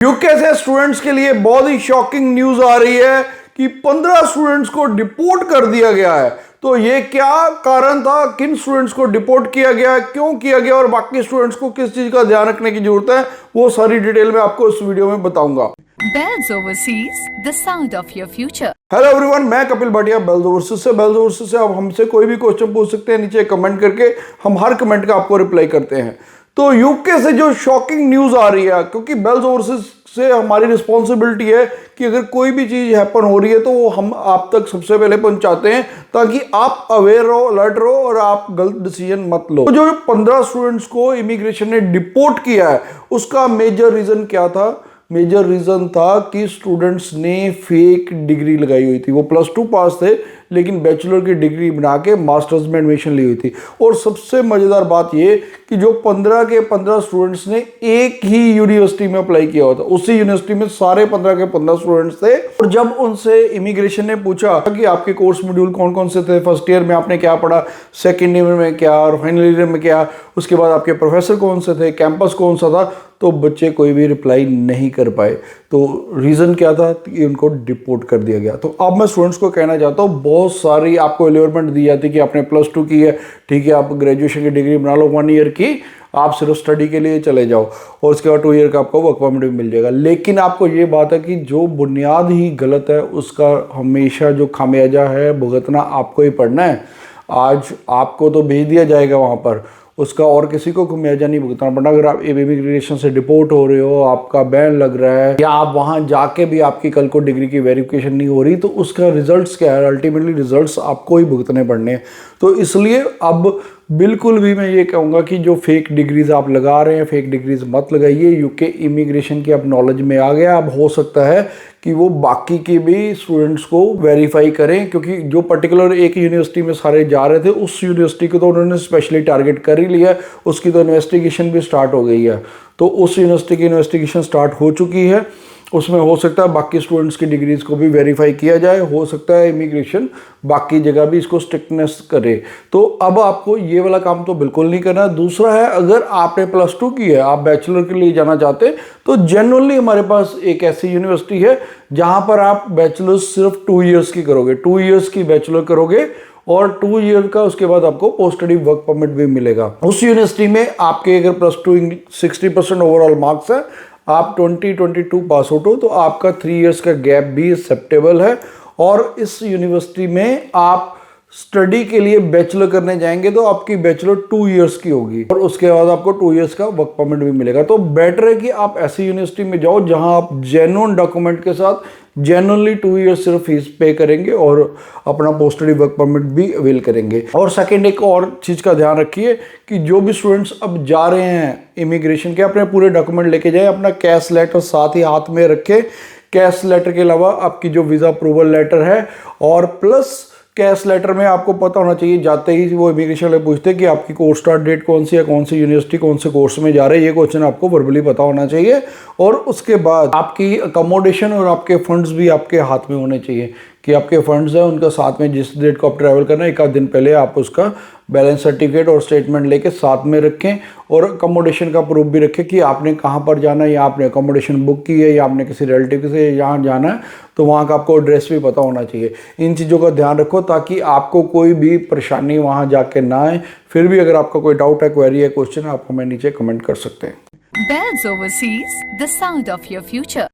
UK से students के लिए बहुत ही शॉकिंग न्यूज आ रही है कि 15 स्टूडेंट्स को डिपोर्ट कर दिया गया है। तो ये क्या कारण था, किन स्टूडेंट्स को डिपोर्ट किया गया, क्यों किया गया और बाकी स्टूडेंट्स को किस चीज का ध्यान रखने की जरूरत है, वो सारी डिटेल में आपको इस वीडियो में बताऊंगा। Bells Overseas, the sound of your future. Hello everyone, मैं कपिल भाटिया बेल्स ओवरसीज से। बेल्स ओवरसीज से आप हमसे कोई भी क्वेश्चन पूछ सकते हैं नीचे कमेंट करके, हम हर कमेंट का आपको रिप्लाई करते हैं। तो यूके से जो शॉकिंग न्यूज आ रही है, क्योंकि बेल्स ओवरसीज से हमारी रिस्पॉन्सिबिलिटी है कि अगर कोई भी चीज हैपन हो रही है तो वो हम आप तक सबसे पहले पहुंचाते हैं, ताकि आप अवेयर रहो, अलर्ट रहो और आप गलत डिसीजन मत लो। तो जो 15 स्टूडेंट्स को इमिग्रेशन ने डिपोर्ट किया है, उसका मेजर रीजन क्या था? मेजर रीजन था कि स्टूडेंट्स ने फेक डिग्री लगाई हुई थी। वो +2 पास थे लेकिन बैचलर की डिग्री बना के मास्टर्स में एडमिशन ली हुई थी। और सबसे मजेदार बात ये कि जो 15 के 15 स्टूडेंट्स ने एक ही यूनिवर्सिटी में अप्लाई किया हुआ था, उसी यूनिवर्सिटी में सारे 15 के 15 स्टूडेंट्स थे। और जब उनसे इमिग्रेशन ने पूछा कि आपके कोर्स मॉड्यूल कौन कौन से थे, फर्स्ट ईयर में आपने क्या पढ़ा, सेकेंड ईयर में क्या और फाइनल ईयर में क्या, उसके बाद आपके प्रोफेसर कौन से थे, कैंपस कौन सा था, तो बच्चे कोई भी रिप्लाई नहीं कर पाए। तो रीज़न क्या था कि उनको डिपोर्ट कर दिया गया। तो अब मैं स्टूडेंट्स को कहना चाहता हूँ, बहुत सारी आपको एलिवरमेंट दी जाती है कि आपने +2 की है, ठीक है, आप ग्रेजुएशन की डिग्री बना लो 1 ईयर की, आप सिर्फ स्टडी के लिए चले जाओ और उसके बाद 2 ईयर का आपको वर्क परमिट भी मिल जाएगा। लेकिन आपको ये बात है कि जो बुनियाद ही गलत है, उसका हमेशा जो खामियाजा है भुगतना आपको ही पड़ना है। आज आपको तो भेज दिया जाएगा वहाँ पर, उसका और किसी को खामियाजा नहीं भुगतना पड़ना। अगर आप इमिग्रेशन से डिपोर्ट हो रहे हो, आपका बैन लग रहा है, या आप वहाँ जाके भी आपकी कल को डिग्री की वेरिफिकेशन नहीं हो रही, तो उसका रिजल्ट्स क्या है? अल्टीमेटली रिजल्ट्स आपको ही भुगतने पड़ने हैं। तो इसलिए अब बिल्कुल भी मैं ये कहूँगा कि जो फेक डिग्रीज आप लगा रहे हैं, फेक डिग्रीज मत लगाइए। यूके इमिग्रेशन की अब नॉलेज में आ गया। अब हो सकता है कि वो बाकी के भी स्टूडेंट्स को वेरीफाई करें, क्योंकि जो पर्टिकुलर एक यूनिवर्सिटी में सारे जा रहे थे, उस यूनिवर्सिटी को तो उन्होंने स्पेशली टारगेट कर ही लिया, उसकी तो इन्वेस्टिगेशन भी स्टार्ट हो गई है। तो उस यूनिवर्सिटी की इन्वेस्टिगेशन स्टार्ट हो चुकी है, उसमें हो सकता है बाकी स्टूडेंट्स की डिग्रीज को भी वेरीफाई किया जाए। हो सकता है इमिग्रेशन बाकी जगह भी इसको स्ट्रिक्टनेस करे। तो अब आपको ये वाला काम तो बिल्कुल नहीं करना। दूसरा है, अगर आपने +2 की है, आप बैचलर के लिए जाना चाहते हैं, तो जनरली हमारे पास एक ऐसी यूनिवर्सिटी है जहां पर आप बैचलर्स सिर्फ 2 ईयर्स की करोगे, 2 ईयर्स की बैचलर करोगे और 2 ईयर का उसके बाद आपको पोस्ट स्टडी वर्क परमिट भी मिलेगा। उस यूनिवर्सिटी में आपके अगर +2 60% ओवरऑल मार्क्स है, आप 2022 पास आउट हो, तो आपका 3 इयर्स का गैप भी एक्सेप्टेबल है। और इस यूनिवर्सिटी में आप स्टडी के लिए बैचलर करने जाएंगे तो आपकी बैचलर 2 इयर्स की होगी और उसके बाद आपको 2 इयर्स का वर्क परमिट भी मिलेगा। तो बेटर है कि आप ऐसी यूनिवर्सिटी में जाओ जहां आप जेन्युइन डॉक्यूमेंट के साथ जेन्युइनली 2 इयर्स सिर्फ फीस पे करेंगे और अपना पोस्ट स्टडी वर्क परमिट भी अवेल करेंगे। और सेकेंड, एक और चीज़ का ध्यान रखिए कि जो भी स्टूडेंट्स अब जा रहे हैं इमिग्रेशन के, अपने पूरे डॉक्यूमेंट लेके जाए, अपना कैश लेटर साथ ही हाथ में रखें। कैश लेटर के अलावा आपकी जो वीज़ा अप्रूवल लेटर है, और प्लस कैश लेटर में आपको पता होना चाहिए, जाते ही वो इमिग्रेशन वाले पूछते हैं कि आपकी कोर्स स्टार्ट डेट कौन सी है, कौन सी यूनिवर्सिटी, कौन से कोर्स में जा रहे हैं, ये क्वेश्चन आपको वर्बली पता होना चाहिए। और उसके बाद आपकी अकोमोडेशन और आपके फंड्स भी आपके हाथ में होने चाहिए कि आपके फंड्स हैं उनका साथ में, जिस डेट को आप ट्रैवल करना है 1 आध दिन पहले आप उसका बैलेंस सर्टिफिकेट और स्टेटमेंट लेके साथ में रखें। और अकोमोडेशन का प्रूफ भी रखें कि आपने कहाँ पर जाना है, या आपने अकोमोडेशन बुक की है, या आपने किसी रिलेटिव से यहाँ जाना है, तो वहाँ का आपको एड्रेस भी पता होना चाहिए। इन चीज़ों का ध्यान रखो ताकि आपको कोई भी परेशानी वहाँ जाके ना आए। फिर भी अगर आपका कोई डाउट है, क्वेरी है, क्वेश्चन है, आप हमें नीचे कमेंट कर सकते हैं। Bells Overseas, the sound of your future.